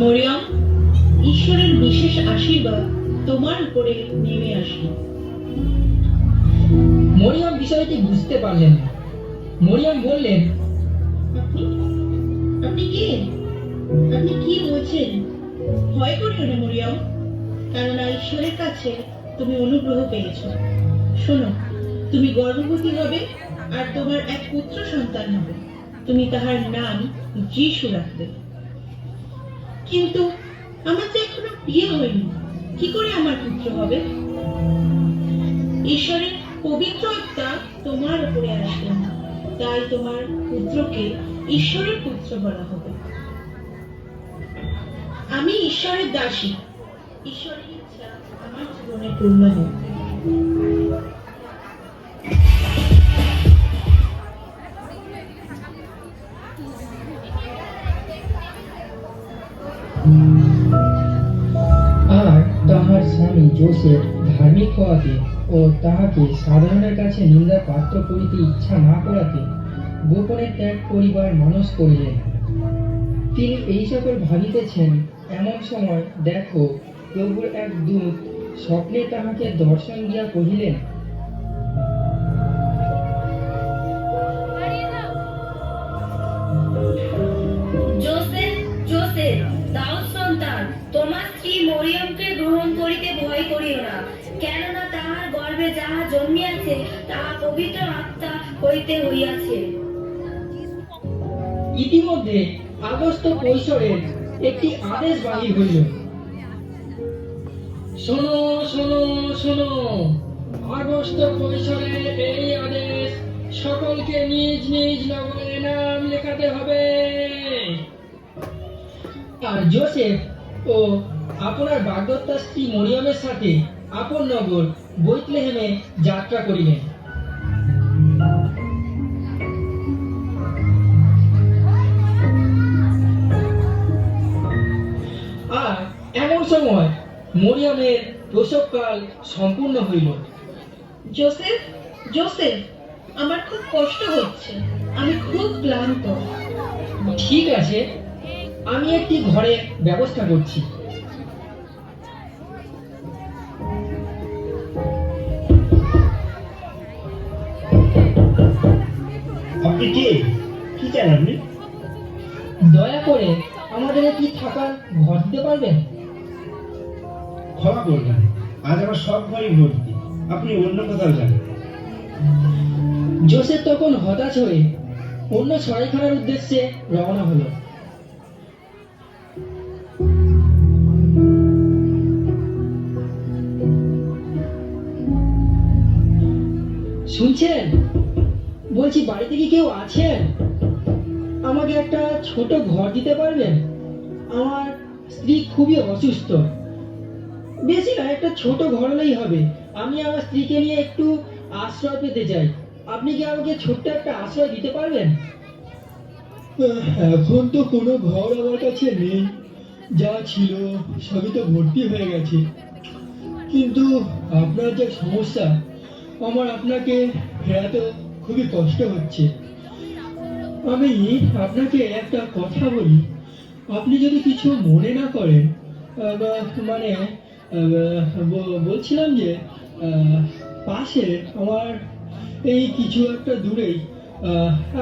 মরিয়ম, ঈশ্বরের বিশেষ আশীর্বাদ তোমার উপরে নেমে আসে। মরিয়ম বিষয়টি বুঝতে পারলেন না। মরিয়ম বললেন, আপনি আপনি কে? আপনি কি বলছেন? ভয় করিও না মরিয়ম, কেননা ঈশ্বরের কাছে তুমি অনুগ্রহ পেয়েছ। শোনো, তুমি গর্ভবতী হবে আর তোমার এক পুত্র সন্তান হবে। তুমি তাহার নাম যিশু রাখবে। কিন্তু আমার তো এখনো বিয়ে হয়নি, কি করে আমার পুত্র হবে? ঈশ্বরের পবিত্র আত্মা তোমার উপরে আসবেন, তাই তোমার পুত্রকে ঈশ্বরের পুত্র বলা হবে। আমি ঈশ্বরের দাসী, ঈশ্বরের ইচ্ছা আমার জীবনে পূর্ণ হোক। আর তাহার স্বামী যোসেফ ধার্মিক হওয়াতে ও তাহাকে সাধারণের কাছে নিন্দার পাত্র করিতে ইচ্ছা না করাতে গোপনে ত্যাগ করিবার মানস করিলেন। তিনি এই সকল ভাবিতেছেন, এমন সময় দেখো, প্রভুর এক দূত স্বপ্নে তাহাকে দর্শন দিয়া কহিলেন, যোসেফ, যোসেফ, দাউদ সন্তান, তোমার স্ত্রী মরিয়মকে গ্রহণ করিতে ভয় করিও না, কেননা তাহার গর্ভে যাহা জন্মিয়াছে তাহা পবিত্র আত্মা হইতে হইয়াছে। ইতিমধ্যে আগস্ত কৈশোরের একটি আদেশ বাহির হইল। শোনো, শোনো, শোনো, আগস্ত কৈশোরের এই আদেশ সকলকে নিজ নিজ নগরে নাম লেখাতে হবে। আর যোসেফ ও আপনার বাগদত্তা স্ত্রী মরিয়মের সাথে আপন নগর বৈতলেহেমে যাত্রা করিলেন। আর এমন সময় মরিয়মের প্রসবকাল সম্পূর্ণ হইল। যোসেফ, যোসেফ, আমার খুব কষ্ট হচ্ছে, আমি খুব ক্লান্ত। ঠিক আছে, আমি একটি ঘরের ব্যবস্থা করছি। আপনি কে? কি চান আপনি? দয়া করে আমাদের একটি থাকার ঘর দিতে পারবেন? ক্ষমা করবেন, আজ আমার সব ঘরই ভর্তি, আপনি অন্য কোথাও যান। জোসেফ তখন হতাশ হয়ে অন্য সরাইখানার উদ্দেশ্যে রওনা হলো। শুনছেন? বলছি, বাড়িতে কি কেউ আছেন? আমাকে একটা ছোট ঘর দিতে পারবেন? আমার স্ত্রী খুবই অসুস্থ। বেশি না, একটা ছোট ঘর হলেই হবে। আমি আমার স্ত্রীকে নিয়ে একটু আশ্রয় পেতে চাই। আপনি কি আমাকে ছোট্ট একটা আশ্রয় দিতে পারবেন? এখন তো কোনো ঘর আমার কাছে নেই, যা ছিল সবই তো ভর্তি হয়ে গেছে। কিন্তু আপনার যে সমস্যা, আমার আপনাকে ফেরাতে খুবই কষ্ট হচ্ছে। আমি আপনাকে একটা কথা বলি, আপনি যদি কিছু মনে না করেন। মানে বলছিলাম যে পাশে আমার এই কিছু একটা দূরেই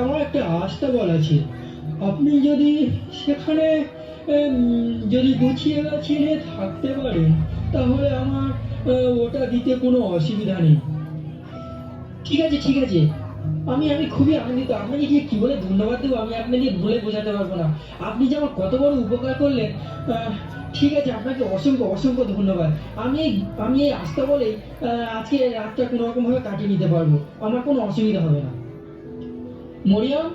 আমার একটা আস্তাবল আছে। আপনি যদি সেখানে যদি গুছিয়ে গাছিয়ে নিয়ে থাকতে পারেন, তাহলে আমার ওটা দিতে কোনো অসুবিধা নেই। ঠিক আছে, ঠিক আছে, আমি আমি খুবই আনন্দিত। আপনাকে কি বলে ধন্যবাদ দেবো, আমি আপনাকে বলে বোঝাতে পারবো না। আপনি যে আমার কত বড় উপকার করলেন। ঠিক আছে, আপনাকে অসংখ্য অসংখ্য ধন্যবাদ। আমি এই আস্থা বলেই আজকে রাতটা কোনো রকম ভাবে কাটিয়ে নিতে পারবো, আমার কোনো অসুবিধা হবে না। মরিয়ম,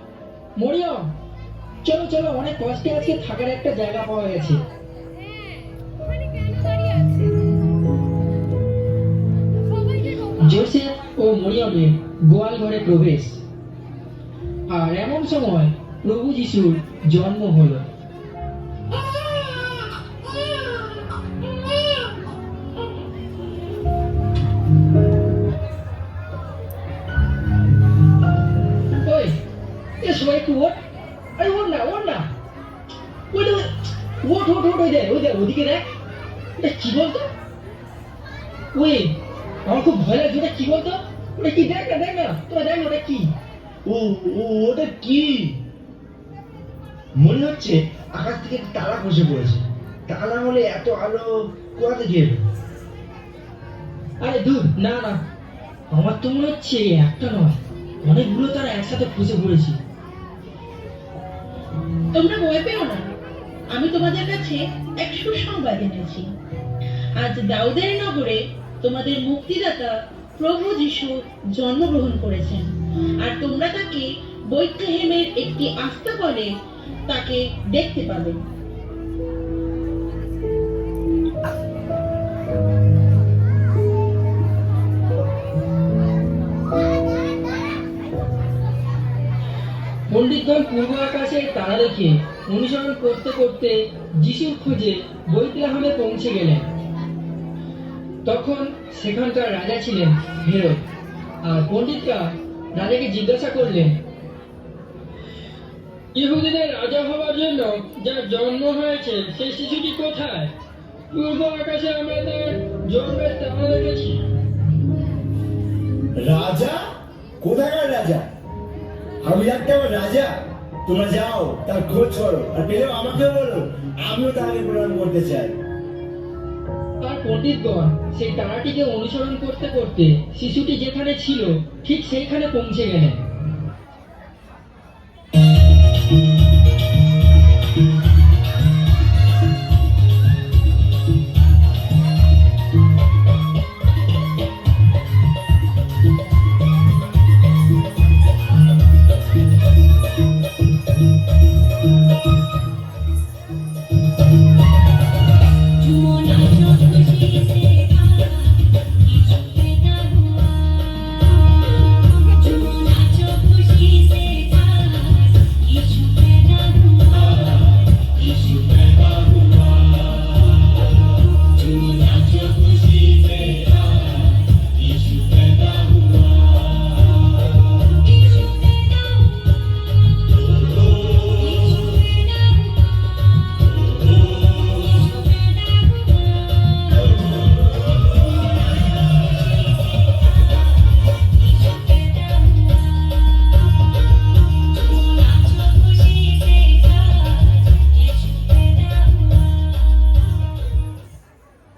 মরিয়ম, চলো চলো, অনেক কষ্টে আজকে থাকার একটা জায়গা পাওয়া গেছে। জোসেফ ও মরিয়মের গোয়াল ঘরে প্রবেশ। আর এমন সময় প্রভু যিশুর জন্ম হলো। ওই, সবাই একটু ওঠ। আরে ওঠ না, ওঠ না, ওঠ। ওঠ ওঠ ওঠ, ওই দেখ ওদিকে দেখ। এটা কি বলতো? ওই, আমার খুব ভয় লাগছে। ওটা কি বলতো? ওটা কি? দেখ না তোরা দেখ না, ওটা কি? ওটা কি? মনে হচ্ছে আকাশ থেকে একটা তারা খসে পড়েছে। তারা হলে এত আলো কোথা থেকে এলো? আরে দূর, না আমার তো মনে হচ্ছে একটা নয়, অনেকগুলো তারা একসাথে খসে পড়েছে। তোমরা ভয় পেও না, আমি তোমাদের কাছে এক সুসংবাদ এনেছি। আজ দাউদের নগরে তোমাদের মুক্তিদাতা প্রভু যিশু জন্মগ্রহণ করেছেন, আর তোমরা তাকে বৈতলেহেমের একটি আস্তাবলে তাকে দেখতে পাবে। পণ্ডিতগণ পূর্ব আকাশে তারা দেখে অনুসরণ করতে করতে যিশুর খোঁজে বৈতলেহেমে পৌঁছে গেলেন। তখন সেখানকার রাজা ছিলেন হেরোদ, আর পণ্ডিতরা রাজাকে জিজ্ঞাসা করলেন, ইহুদিদের রাজা হওয়ার জন্য যার জন্ম হয়েছে সেই শিশুটি কোথায়? পূর্ব আকাশে আমরা তার জন্মের তারা দেখেছি। রাজা? কোথাকার রাজা? আমি একটা আমার রাজা। তোমরা যাও, তার খোঁজ করো, আর পেলেও আমাকেও বলো, আমিও তাকে প্রণাম করতে চাই। আর পণ্ডিতগণ সেই তারাটিকে অনুসরণ করতে করতে শিশুটি যেখানে ছিল ঠিক সেইখানে পৌঁছে গেলেন।